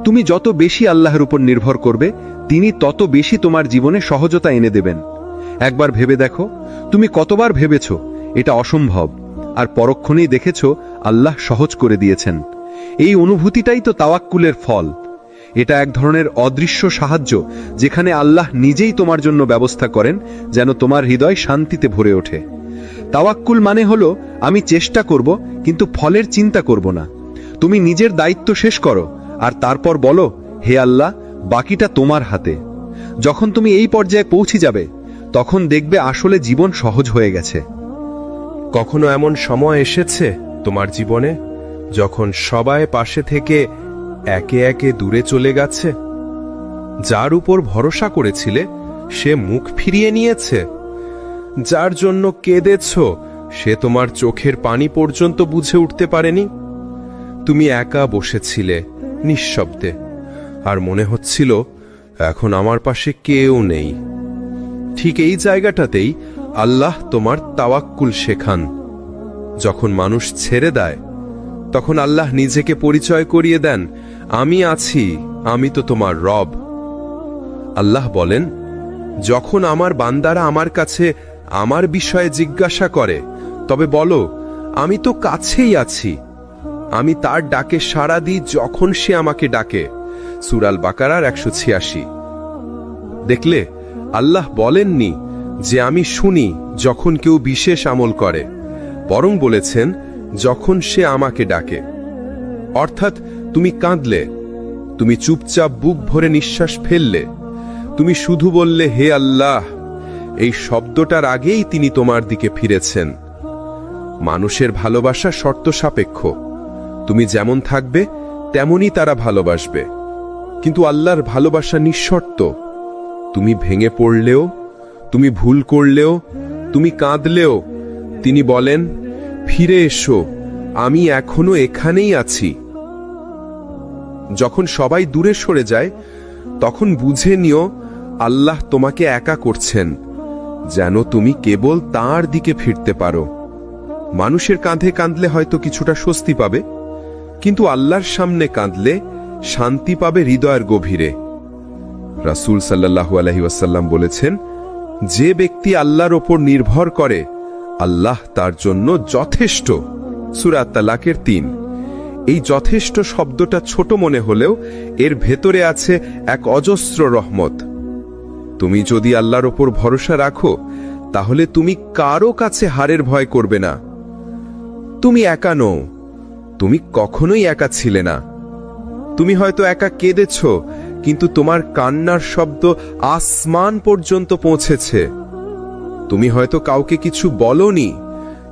তুমি যত বেশি আল্লাহর উপর নির্ভর করবে, তিনি তত বেশি তোমার জীবনে সহজতা এনে দেবেন। একবার ভেবে দেখো, তুমি কতবার ভেবেছ এটা অসম্ভব, আর পরক্ষণেই দেখেছ আল্লাহ সহজ করে দিয়েছেন। এই অনুভূতিটাই তো তাওয়াক্কুলের ফল। এটা এক ধরনের অদৃশ্য সাহায্য, যেখানে আল্লাহ নিজেই তোমার জন্য ব্যবস্থা করেন যেন তোমার হৃদয় শান্তিতে ভরে ওঠে। তাওয়াক্কুল মানে হলো, আমি চেষ্টা করব কিন্তু ফলের চিন্তা করব না। তুমি নিজের দায়িত্ব শেষ করো আর তারপর বলো, হে আল্লাহ, বাকিটা তোমার হাতে। যখন তুমি এই পর্যায়ে পৌঁছে যাবে, তখন দেখবে আসলে জীবন সহজ হয়ে গেছে। কখনো এমন সময় এসেছে তোমার জীবনে যখন সবাই পাশে থেকে একে একে দূরে চলে গেছে? যার উপর ভরসা করেছিলে সে মুখ ফিরিয়ে নিয়েছে? যার জন্য কেঁদেছ সে তোমার চোখের পানি পর্যন্ত বুঝে উঠতে পারেনি? তুমি একা বসেছিলে নিঃশব্দে, আর মনে হচ্ছিল এখন আমার পাশে কেউ নেই। ঠিক এই জায়গাটাতেই আল্লাহ তোমার তাওয়াক্কুল শেখান। যখন মানুষ ছেড়ে দেয়, তখন আল্লাহ নিজেকে পরিচয় করিয়ে দেন, আমি আছি, আমি তো তোমার রব। আল্লাহ বলেন, যখন আমার বান্দারা আমার কাছে আমার বিষয়ে জিজ্ঞাসা করে, তবে বলো, আমি তো কাছেই আছি, আমি তার ডাকে সাড়া দিই যখন সে আমাকে ডাকে। সূরা আল বাকারার 186। দেখলে, আল্লাহ বলেননি যে আমি শুনি যখন কেউ বিশেষ আমল করে, বরং বলেছেন যখন সে আমাকে ডাকে। অর্থাৎ তুমি কাঁদলে, তুমি চুপচাপ বুক ভরে নিঃশ্বাস ফেললে, তুমি শুধু বললে হে আল্লাহ, এই শব্দটার আগেই তিনি তোমার দিকে ফিরেছেন। মানুষের ভালোবাসা শর্ত সাপেক্ষ। তুমি যেমন থাকবে তেমনই তারা ভালোবাসবে, কিন্তু আল্লাহর ভালোবাসা নিঃশর্ত। তুমি ভেঙে পড়লেও, তুমি ভুল করলেও, তুমি কাঁদলেও তিনি বলেন, ফিরে এসো, আমি এখনো এখানেই আছি। যখন সবাই দূরে সরে যায়, তখন বুঝে নিও আল্লাহ তোমাকে একা করছেন, যেন তুমি কেবল তাঁর দিকে ফিরতে পারো। মানুষের কাঁধে কাঁদলে হয়তো কিছুটা স্বস্তি পাবে, কিন্তু আল্লাহর সামনে কাঁদলে শান্তি পাবে হৃদয়ের গভীরে। রাসূল সাল্লাল্লাহু আলাইহি ওয়াসাল্লাম বলেছেন, যে ব্যক্তি আল্লাহর ওপর নির্ভর করে আল্লাহ তার জন্য যথেষ্ট। সূরা তালাকের ৩। এই যথেষ্ট শব্দটা ছোট মনে হলেও এর ভেতরে আছে এক অজস্র রহমত। তুমি যদি আল্লাহর ওপর ভরসা রাখো, তাহলে তুমি কারো কাছে হারের ভয় করবে না। তুমি একা নও, তুমি কখনোই একা ছিলে না। তুমি হয়তো একা কেঁদেছ, কিন্তু তোমার কান্নার শব্দ আসমান পর্যন্ত পৌঁছেছে। তুমি হয়তো কাউকে কিছু বলনি,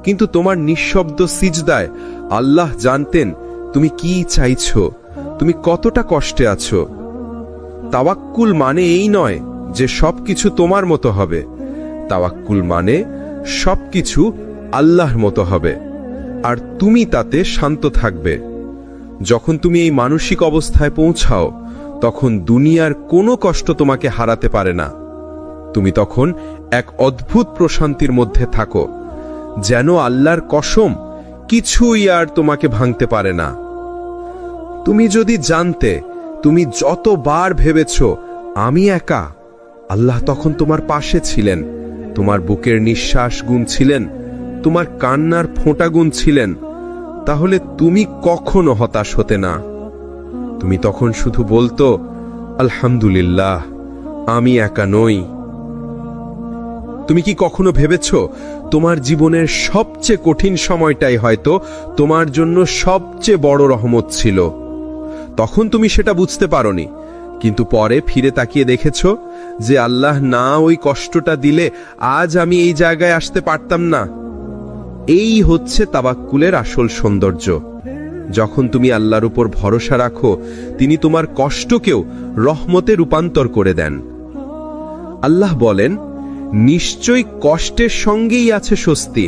কিন্তু তোমার নিঃশব্দ সিজদায় আল্লাহ জানতেন তুমি কি চাইছো, তুমি কতটা কষ্টে আছো। তাওয়াক্কুল মানে এই নয় যে সবকিছু তোমার মতো হবে। তাওয়াক্কুল মানে সবকিছু আল্লাহর মতো হবে, আর তুমি তাতে শান্ত থাকবে। যখন তুমি এই মানসিক অবস্থায় পৌঁছাও, তখন দুনিয়ার কোনো কষ্ট তোমাকে হারাতে পারে না। তুমি তখন এক অদ্ভুত প্রশান্তির মধ্যে থাকো, যেন আল্লাহর কসম কিছুই আর তোমাকে ভাঙতে পারে না। তুমি যদি জানতে তুমি যতবার ভেবেছ আমি একা, আল্লাহ তখন তোমার পাশে ছিলেন, তোমার বুকের নিঃশ্বাস গুনছিলেন, তোমার কান্নার ফোঁটা গুনছিলেন, তাহলে তুমি কখনো হতাশ হতে না। তুমি তখন শুধু বলতো, আলহামদুলিল্লাহ, আমি একা নই। তুমি কি কখনো ভেবেছ তোমার জীবনের সবচেয়ে কঠিন সময়টাই হয়তো তোমার জন্য সবচেয়ে বড় রহমত ছিল? তখন তুমি সেটা বুঝতে পারোনি, কিন্তু পরে ফিরে তাকিয়ে দেখেছ যে আল্লাহ না ওই কষ্টটা দিলে আজ আমি এই জায়গায় আসতে পারতাম না। এই হচ্ছে তাওয়াক্কুলের আসল সৌন্দর্য। যখন তুমি আল্লাহর উপর ভরসা রাখো, তিনি তোমার কষ্টকেও রহমতে রূপান্তর করে দেন। আল্লাহ বলেন, নিশ্চয়ই কষ্টের সঙ্গেই আছে স্বস্তি।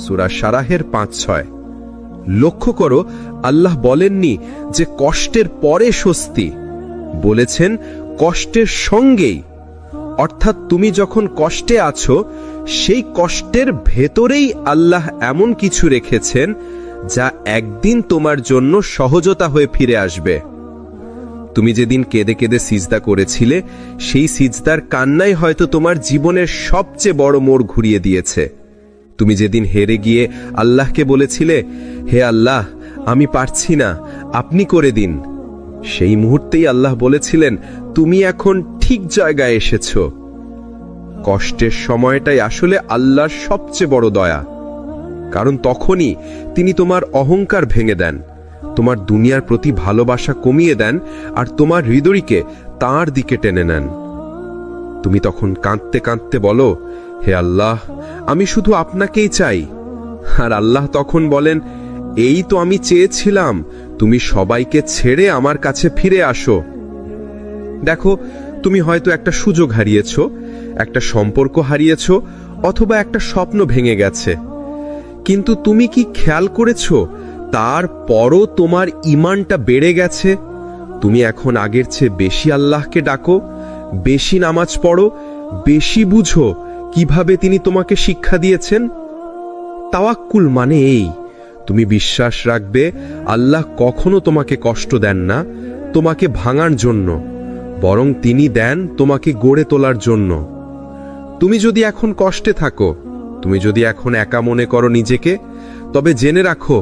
সূরা শারাহের ৫-৬। লক্ষ্য করো, আল্লাহ বলেননি যে কষ্টের পরে স্বস্তি, বলেছেন কষ্টের সঙ্গেই। অর্থাৎ তুমি যখন কষ্টে আছো, সেই কষ্টের ভেতরেই আল্লাহ এমন কিছু রেখেছেন যা একদিন তোমার জন্য সহজতা হয়ে ফিরে আসবে। তুমি যেদিন কেঁদে কেঁদে সিজদা করেছিলে, সেই সিজদার কান্নাই হয়তো তোমার জীবনের সবচেয়ে বড় মোড় ঘুরিয়ে দিয়েছে। তুমি যেদিন হেরে গিয়ে আল্লাহকে বলেছিলে, হে আল্লাহ, আমি পারছি না, আপনি করে দিন, সেই মুহূর্তেই আল্লাহ বলেছিলেন, তুমি এখন ঠিক জায়গায় এসেছ। কষ্টের সময়টাই আসলে আল্লাহর সবচেয়ে বড় দয়া, কারণ তখনই তিনি তোমার অহংকার ভেঙে দেন, তোমার দুনিয়ার প্রতি ভালোবাসা কমিয়ে দেন, আর তোমার হৃদয়কে তাঁর দিকে টেনে নেন। তুমি তখন কাঁদতে কাঁদতে বলো, হে আল্লাহ, আমি শুধু আপনাকেই চাই। আর আল্লাহ তখন বলেন, এই তো আমি চেয়েছিলাম তুমি সবাইকে ছেড়ে আমার কাছে ফিরে আসো। দেখো, তুমি হয়তো একটা সুযোগ হারিয়েছ, একটা সম্পর্ক হারিয়েছ, অথবা একটা স্বপ্ন ভেঙে গেছে, কিন্তু তুমি কি খেয়াল করেছ তারপরও তোমার ঈমানটা বেড়ে গেছে? তুমি এখন আগের চেয়ে বেশি আল্লাহকে ডাকো, বেশি নামাজ পড়ো, বেশি বুঝো কিভাবে তিনি তোমাকে শিক্ষা দিয়েছেন। তাওয়াক্কুল মানে এই, তুমি বিশ্বাস রাখবে আল্লাহ কখনো তোমাকে কষ্ট দেন না তোমাকে ভাঙার জন্য, বরং তিনি দেন তোমাকে গড়ে তোলার জন্য। তুমি যদি এখন কষ্টে থাকো, তুমি যদি এখন একা মনে করো নিজেকে, তবে জেনে রাখো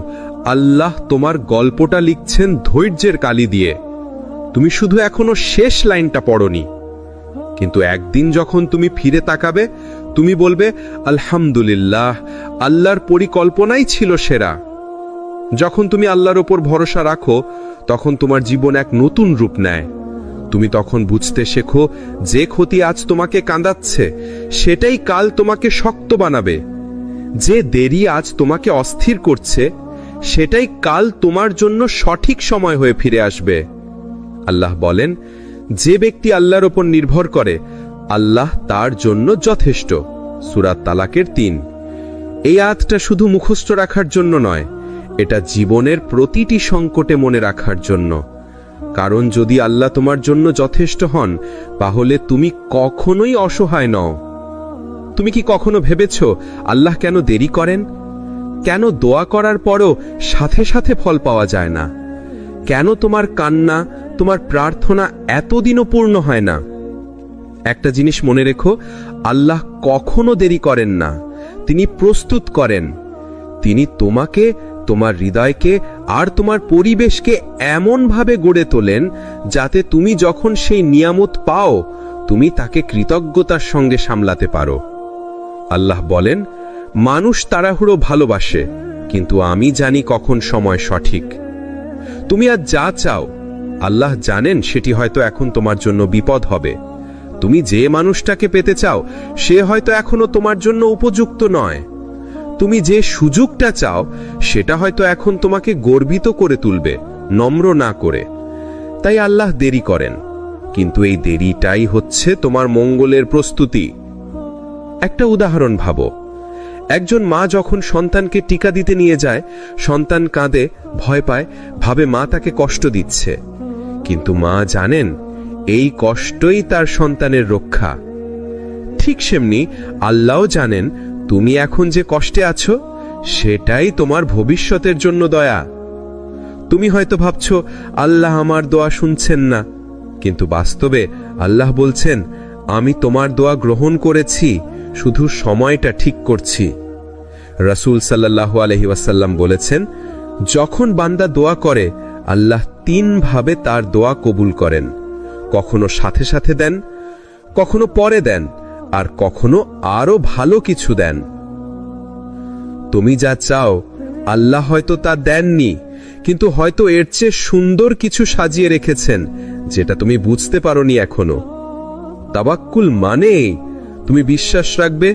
আল্লাহ তোমার গল্পটা লিখছেন ধৈর্যের কালি দিয়ে। তুমি শুধু এখনো শেষ লাইনটা পড়নি, কিন্তু একদিন যখন তুমি ফিরে তাকাবে, তুমি বলবে, আলহামদুলিল্লাহ, আল্লাহর পরিকল্পনাই ছিল সেরা। যখন তুমি আল্লাহর ওপর ভরসা রাখো, তখন তোমার জীবন এক নতুন রূপ নেয়। তুমি তখন বুঝতে শেখো যে ক্ষতি আজ তোমাকে কাঁদাচ্ছে, সেটাই কাল তোমাকে শক্ত বানাবে। যে দেরি আজ তোমাকে অস্থির করছে সেটাই কাল তোমার জন্য সঠিক সময় হয়ে ফিরে আসবে। আল্লাহ বলেন, যে ব্যক্তি আল্লাহর ওপর নির্ভর করে আল্লাহ তার জন্য যথেষ্ট। সূরা তালাকের ৩। এই আয়াতটা শুধু মুখস্থ রাখার জন্য নয়, এটা জীবনের প্রতিটি সংকটে মনে রাখার জন্য। কারণ যদি আল্লাহ তোমার জন্য যথেষ্ট হন, তাহলে তুমি কখনোই অসহায় নও। তুমি কি কখনো ভেবেছ আল্লাহ কেন দেরি করেন? কেন দোয়া করার পরও সাথে সাথে ফল পাওয়া যায় না? কেন তোমার কান্না, তোমার প্রার্থনা এতদিনও পূর্ণ হয় না? একটা জিনিস মনে রেখো, আল্লাহ কখনো দেরি করেন না, তিনি প্রস্তুত করেন। তিনি তোমাকে, তোমার হৃদয়কে আর তোমার পরিবেশকে এমনভাবে গড়ে তোলেন যাতে তুমি যখন সেই নিয়ামত পাও, তুমি তাকে কৃতজ্ঞতার সঙ্গে সামলাতে পারো। আল্লাহ বলেন, মানুষ তাড়াহুড়ো ভালোবাসে, কিন্তু আমি জানি কখন সময় সঠিক। তুমি আজ যা চাও, আল্লাহ জানেন সেটি হয়তো এখন তোমার জন্য বিপদ হবে। তুমি যে মানুষটাকে পেতে চাও সে হয়তো এখনো তোমার জন্য উপযুক্ত নয়। তুমি যে সুযোগটা চাও সেটা হয়তো এখন তোমাকে গর্বিত করে তুলবে, নম্র না করে। তাই আল্লাহ দেরি করেন, কিন্তু এই দেরিটাই হচ্ছে তোমার মঙ্গলের প্রস্তুতি। একটা উদাহরণ ভাবো, একজন মা যখন সন্তানকে টিকা দিতে নিয়ে যায়, সন্তান কাঁদে, ভয় পায়, ভাবে মা তাকে কষ্ট দিচ্ছে। কিন্তু মা জানেন এই কষ্টই তার সন্তানের রক্ষা। ঠিক সেমনি আল্লাহও জানেন তুমি এখন যে কষ্টে আছো সেটাই তোমার ভবিষ্যতের জন্য দয়া। তুমি হয়তো ভাবছো আল্লাহ আমার দোয়া শুনছেন না, কিন্তু বাস্তবে আল্লাহ বলছেন, আমি তোমার দোয়া গ্রহণ করেছি, শুধু সময়টা ঠিক করছি। রাসূল সাল্লাল্লাহু আলাইহি ওয়াসাল্লাম বলেছেন, যখন বান্দা দোয়া করে আল্লাহ ৩ ভাবে তার দোয়া কবুল করেন। কখনো সাথে সাথে দেন, কখনো পরে দেন, আর কখনো আরো ভালো কিছু দেন। তুমি যা চাও আল্লাহ হয়তো তা দেননি, কিন্তু হয়তো এর চেয়ে সুন্দর কিছু সাজিয়ে রেখেছেন যেটা তুমি বুঝতে পারোনি এখনো। তাওয়াক্কুল মানে তুমি বিশ্বাস রাখবে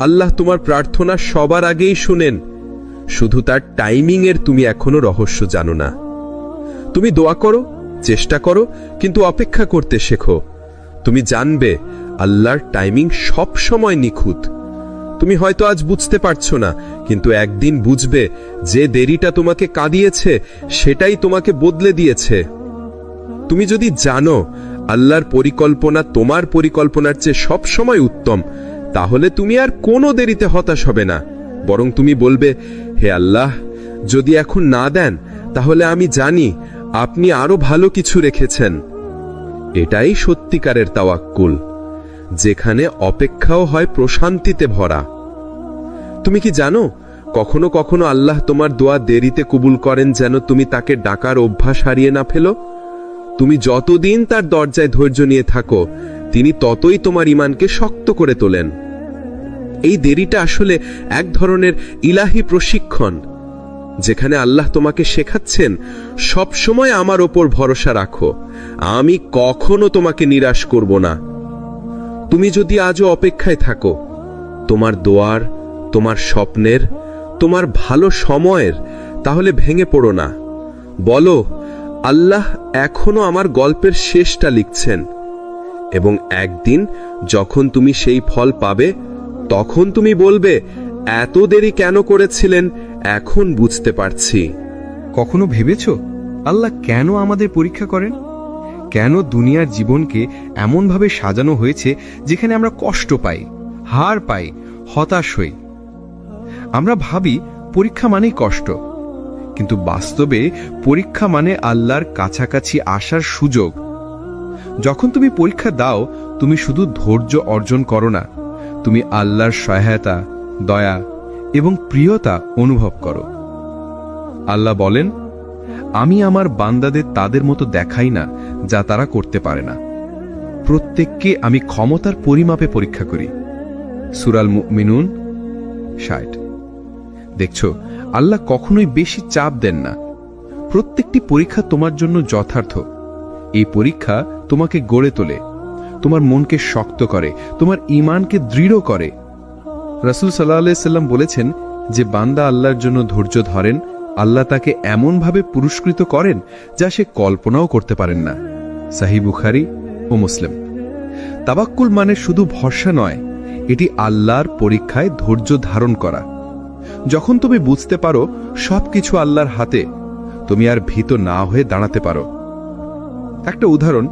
আল্লাহ তোমার প্রার্থনা সবার আগেই শুনেন, শুধু তার টাইমিং এর তুমি এখনো রহস্য জানো না। তুমি দোয়া করো, চেষ্টা করো, কিন্তু অপেক্ষা করতে শেখো। তুমি জানবে আল্লাহর টাইমিং সব সময় নিখুঁত। তুমি হয়তো আজ বুঝতে পারছো না, কিন্তু একদিন বুঝবে যে দেরিটা তোমাকে কাঁদিয়েছে সেটাই তোমাকে বদলে দিয়েছে। তুমি যদি জানো আল্লাহর পরিকল্পনা তোমার পরিকল্পনার চেয়ে সব সময় উত্তম, তাহলে তুমি আর কোনো দেরিতে হতাশ হবে না, বরং তুমি বলবে, হে আল্লাহ, যদি এখন না দেন তাহলে আমি জানি আপনি আরো ভালো কিছু রেখেছেন। এটাই সত্যিকারের তাওয়াক্কুল, যেখানে অপেক্ষাও হয় প্রশান্তিতে ভরা। তুমি কি জানো কখনো কখনো আল্লাহ তোমার দোয়া দেরিতে কবুল করেন যেন তুমি তাকে ডাকার অভ্যাস হারিয়ে না ফেলো? তুমি যতদিন তার দরজায় ধৈর্য নিয়ে থাকো, তিনি ততই তোমার ঈমানকে শক্ত করে তোলেন। এই দেরিটা আসলে এক ধরনের ইলাহি প্রশিক্ষণ, যেখানে আল্লাহ তোমাকে শেখাচ্ছেন, সব সময় আমার ওপর ভরসা রাখো, আমি কখনো তোমাকে নিরাশ করব না। তুমি যদি আজও অপেক্ষায় থাকো, তোমার দোয়ার, তোমার স্বপ্নের, তোমার ভালো সময়ের, তাহলে ভেঙে পড়ো না। বলো, আল্লাহ এখনো আমার গল্পের শেষটা লিখছেন, এবং একদিন যখন তুমি সেই ফল পাবে, তখন তুমি বলবে, এত দেরি কেন করেছিলেন, এখন বুঝতে পারছি। কখনো ভেবেছ আল্লাহ কেন আমাদের পরীক্ষা করেন? কেন দুনিয়ার জীবনকে এমনভাবে সাজানো হয়েছে যেখানে আমরা কষ্ট পাই, হার পাই, হতাশ হই? আমরা ভাবি পরীক্ষা মানেই কষ্ট, কিন্তু বাস্তবে পরীক্ষা মানে আল্লাহর কাছাকাছি আসার সুযোগ। যখন তুমি পরীক্ষা দাও, তুমি শুধু ধৈর্য অর্জন করো না, তুমি আল্লাহর সহায়তা, দয়া এবং প্রিয়তা অনুভব করো। আল্লাহ বলেন, আমি আমার বান্দাদের তাদের মতো দেখাই না যা তারা করতে পারে না। প্রত্যেককে আমি ক্ষমতার পরিমাপে পরীক্ষা করি। সূরা আল মুমিনুন ৬০। দেখছো, আল্লাহ কখনোই বেশি চাপ দেন না। প্রত্যেকটি পরীক্ষা তোমার জন্য যথার্থ। এই পরীক্ষা তোমাকে গড়ে তোলে, তোমার মনকে শক্ত করে, তোমার ঈমানকে দৃঢ় করে। রাসূল সাল্লাল্লাহু আলাইহি সাল্লাম বলেছেন, যে বান্দা আল্লাহর জন্য ধৈর্য ধরেন, আল্লাহ তাকে এমনভাবে পুরস্কৃত করেন যা সে কল্পনাও করতে পারেন না। সহিহ বুখারী ও মুসলিম। তাওয়াক্কুল মানে শুধু ভরসা নয়, এটি আল্লাহর পরীক্ষায় ধৈর্য ধারণ করা। যখন তুমি বুঝতে পারো সবকিছু আল্লাহর হাতে, তুমি আর ভীত না হয়ে দাঁড়াতে পারো। একটা উদাহরণ,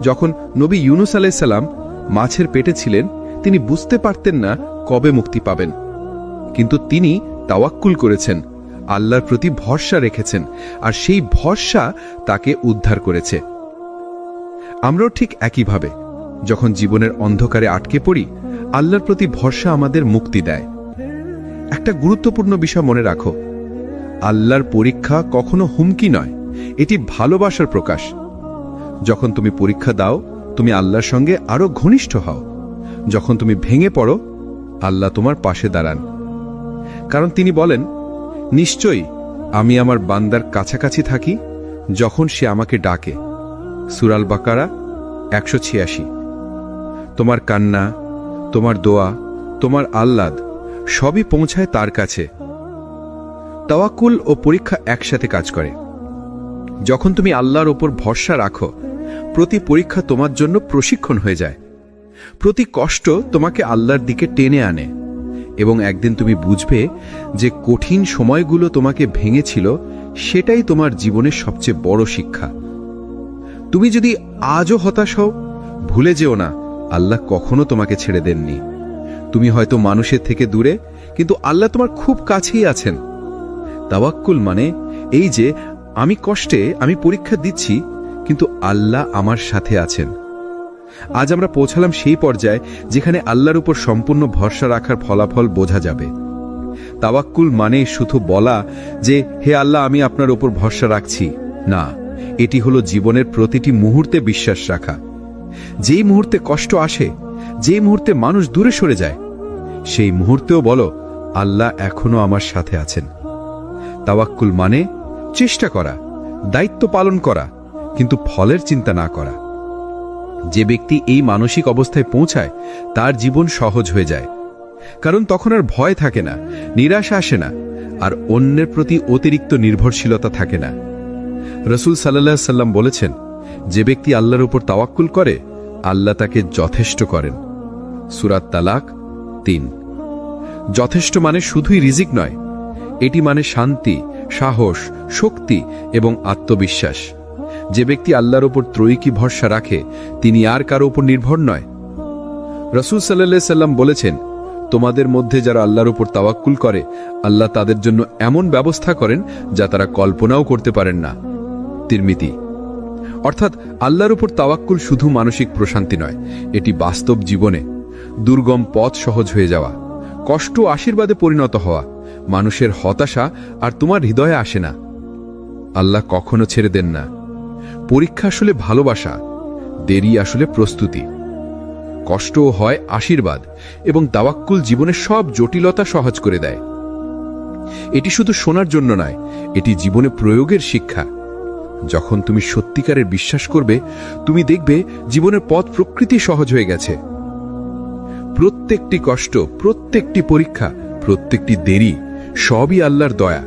যখন নবী ইউনুস আলাইহিস সালাম মাছের পেটে ছিলেন, তিনি বুঝতে পারতেন না কবে মুক্তি পাবেন, কিন্তু তিনি তাওয়াক্কুল করেছেন, আল্লাহর প্রতি ভরসা রেখেছেন, আর সেই ভরসা তাকে উদ্ধার করেছে। আমরাও ঠিক একইভাবে যখন জীবনের অন্ধকারে আটকে পড়ি, আল্লাহর প্রতি ভরসা আমাদের মুক্তি দেয়। একটা গুরুত্বপূর্ণ বিষয় মনে রাখো, আল্লাহর পরীক্ষা কখনো হুমকি নয়, এটি ভালোবাসার প্রকাশ। যখন তুমি পরীক্ষা দাও, তুমি আল্লাহর সঙ্গে আরো ঘনিষ্ঠ হও। যখন তুমি ভেঙে পড়ো, আল্লাহ তোমার পাশে দাঁড়ান। কারণ তিনি বলেন, নিশ্চয়ই আমি আমার বান্দার কাছাকাছি থাকি যখন সে আমাকে ডাকে। সূরা আল বাকারা 186। তোমার কান্না, তোমার দোয়া, তোমার আহ্লাদ সবই পৌঁছায় তার কাছে। তাওয়াক্কুল ও পরীক্ষা একসাথে কাজ করে। যখন তুমি আল্লাহর ওপর ভরসা রাখো, প্রতি পরীক্ষা তোমার জন্য প্রশিক্ষণ হয়ে যায়। প্রতি কষ্ট তোমাকে আল্লাহর দিকে টেনে আনে, এবং একদিন তুমি বুঝবে যে কঠিন সময়গুলো তোমাকে ভেঙেছিল, সেটাই তোমার জীবনের সবচেয়ে বড় শিক্ষা। তুমি যদি আজও হতাশ হও, ভুলে যেও না আল্লাহ কখনো তোমাকে ছেড়ে দেননি। তুমি হয়তো মানুষের থেকে দূরে, কিন্তু আল্লাহ তোমার খুব কাছেই আছেন। তাওয়াক্কুল মানে এই যে আমি কষ্টে, আমি পরীক্ষা দিচ্ছি, কিন্তু আল্লাহ আমার সাথে আছেন। আজ আমরা পৌঁছালাম সেই পর্যায়ে যেখানে আল্লাহর উপর সম্পূর্ণ ভরসা রাখার ফলাফল বোঝা যাবে। তাওয়াক্কুল মানে শুধু বলা যে হে আল্লাহ, আমি আপনার উপর ভরসা রাখছি না, এটি হলো জীবনের প্রতিটি মুহূর্তে বিশ্বাস রাখা। যেই মুহূর্তে কষ্ট আসে, যেই মুহূর্তে মানুষ দূরে সরে যায়, সেই মুহূর্তেও বলো আল্লাহ এখনো আমার সাথে আছেন। তাওয়াক্কুল মানে চেষ্টা করা, দায়িত্ব পালন করা, কিন্তু ফলের চিন্তা না করা। যে ব্যক্তি এই মানসিক অবস্থায় পৌঁছায়, তার জীবন সহজ হয়ে যায়। কারণ তখন আর ভয় থাকে না, নিরাশা আসে না, আর অন্যের প্রতি অতিরিক্ত নির্ভরশীলতা থাকে না। রাসূল সাল্লাল্লাহু আলাইহি সাল্লাম বলেছেন, যে ব্যক্তি আল্লাহর উপর তাওয়াক্কুল করে, আল্লাহ তাকে যথেষ্ট করেন। সূরা তালাক 3। যথেষ্ট মানে শুধুই রিজিক নয়, এটি মানে শান্তি, সাহস, শক্তি এবং আত্মবিশ্বাস। যে ব্যক্তি আল্লাহর উপর ত্রয়িকী ভরসা রাখে, তিনি আর কারো উপর নির্ভর নয়। রাসূল সাল্লাল্লাহু আলাইহি সাল্লাম বলেছেন, তোমাদের মধ্যে যারা আল্লাহর উপর তাওয়াক্কুল করে, আল্লাহ তাদের জন্য এমন ব্যবস্থা করেন যা তারা কল্পনাও করতে পারেন না। তিরমিজি। অর্থাৎ আল্লাহর উপর তাওয়াক্কুল শুধু মানসিক প্রশান্তি নয়, এটি বাস্তব জীবনে দুর্গম পথ সহজ হয়ে যাওয়া, কষ্ট আশীর্বাদে পরিণত হওয়া। মানুষের হতাশা আর তোমার হৃদয়ে আসে না, আল্লাহ কখনো ছেড়ে দেন না। পরীক্ষা আসলে ভালোবাসা, দেরি আসলে প্রস্তুতি। কষ্টও হয় আশীর্বাদ, এবং তাওয়াক্কুল জীবনের সব জটিলতা সহজ করে দেয়। এটি শুধু শোনার জন্য নয়, এটি জীবনে প্রয়োগের শিক্ষা। যখন তুমি সত্যিকারের বিশ্বাস করবে, তুমি দেখবে জীবনের পথ প্রকৃতি সহজ হয়ে গেছে। প্রত্যেকটি কষ্ট, প্রত্যেকটি পরীক্ষা, প্রত্যেকটি দেরি সবই আল্লাহর দয়া।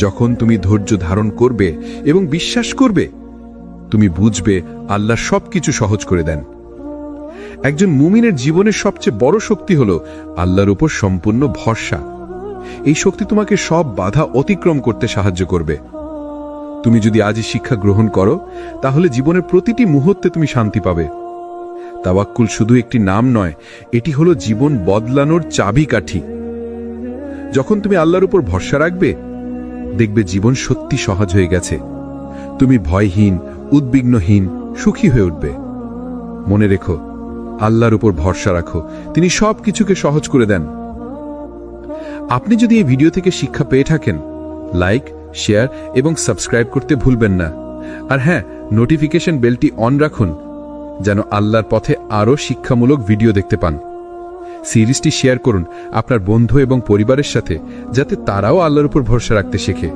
যখন তুমি ধৈর্য ধারণ করবে এবং বিশ্বাস করবে, তুমি বুঝবে আল্লাহ সবকিছু সহজ করে দেন। একজন মুমিনের জীবনের সবচেয়ে বড় শক্তি হলো আল্লাহর উপর সম্পূর্ণ ভরসা। এই শক্তি তোমাকে সব বাধা অতিক্রম করতে সাহায্য করবে। তুমি যদি আজই শিক্ষা গ্রহণ করো, তাহলে জীবনের প্রতিটি মুহূর্তে তুমি শান্তি পাবে। তাওয়াক্কুল শুধু একটি নাম নয়, এটি হলো জীবন বদলানোর চাবিকাঠি। যখন তুমি আল্লাহর উপর ভরসা রাখবে, দেখবে জীবন সত্যি সহজ হয়ে গেছে। তুমি ভয়হীন, উদ্বিগ্নহীন, সুখী হয়ে উঠবে। মনে রেখো, আল্লাহর উপর ভরসা রাখো, তিনি সব কিছুকে সহজ করে দেন। আপনি যদি এই ভিডিও থেকে শিক্ষা পেয়ে থাকেন, লাইক, শেয়ার এবং সাবস্ক্রাইব করতে ভুলবেন না। আর হ্যাঁ, নোটিফিকেশন বেলটি অন রাখুন, যেন আল্লাহর পথে আরও শিক্ষামূলক ভিডিও দেখতে পান। সিরিজটি শেয়ার করুন আপনার বন্ধু এবং পরিবারের সাথে, যাতে তারাও আল্লাহর উপর ভরসা রাখতে শেখে।